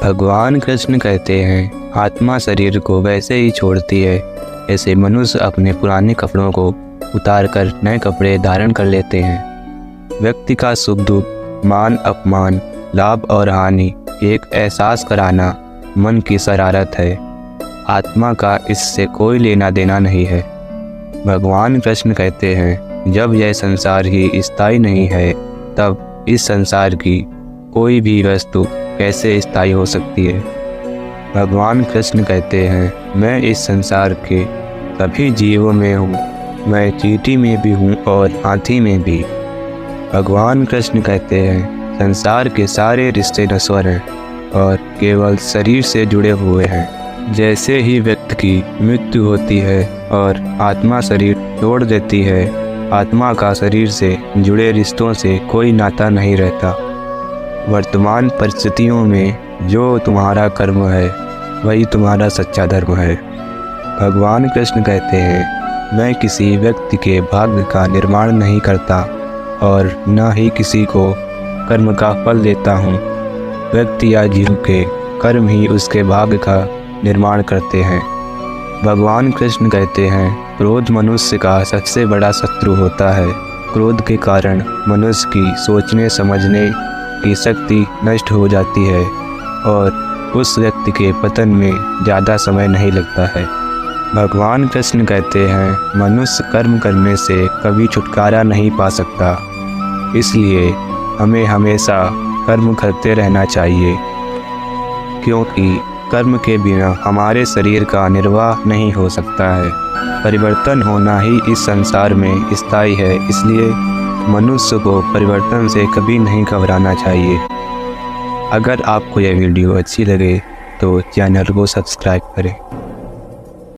भगवान कृष्ण कहते हैं, आत्मा शरीर को वैसे ही छोड़ती है जैसे मनुष्य अपने पुराने कपड़ों को उतारकर नए कपड़े धारण कर लेते हैं। व्यक्ति का सुख दुख, मान अपमान, लाभ और हानि एक एहसास कराना मन की शरारत है। आत्मा का इससे कोई लेना देना नहीं है। भगवान कृष्ण कहते हैं, जब यह संसार ही स्थायी नहीं है तब इस संसार की कोई भी वस्तु कैसे स्थायी हो सकती है। भगवान कृष्ण कहते हैं, मैं इस संसार के सभी जीवों में हूँ, मैं चींटी में भी हूँ और हाथी में भी। भगवान कृष्ण कहते हैं, संसार के सारे रिश्ते नश्वर हैं और केवल शरीर से जुड़े हुए हैं। जैसे ही व्यक्ति की मृत्यु होती है और आत्मा शरीर छोड़ देती है, आत्मा का शरीर से जुड़े रिश्तों से कोई नाता नहीं रहता। वर्तमान परिस्थितियों में जो तुम्हारा कर्म है वही तुम्हारा सच्चा धर्म है। भगवान कृष्ण कहते हैं, मैं किसी व्यक्ति के भाग्य का निर्माण नहीं करता और न ही किसी को कर्म का फल देता हूँ। व्यक्ति या जीव के कर्म ही उसके भाग्य का निर्माण करते हैं। भगवान कृष्ण कहते हैं, क्रोध मनुष्य का सबसे बड़ा शत्रु होता है। क्रोध के कारण मनुष्य की सोचने समझने की शक्ति नष्ट हो जाती है और उस व्यक्ति के पतन में ज़्यादा समय नहीं लगता है। भगवान कृष्ण कहते हैं, मनुष्य कर्म करने से कभी छुटकारा नहीं पा सकता, इसलिए हमें हमेशा कर्म करते रहना चाहिए, क्योंकि कर्म के बिना हमारे शरीर का निर्वाह नहीं हो सकता है। परिवर्तन होना ही इस संसार में स्थायी है, इसलिए मनुष्य को परिवर्तन से कभी नहीं घबराना चाहिए। अगर आपको यह वीडियो अच्छी लगे तो चैनल को सब्सक्राइब करें।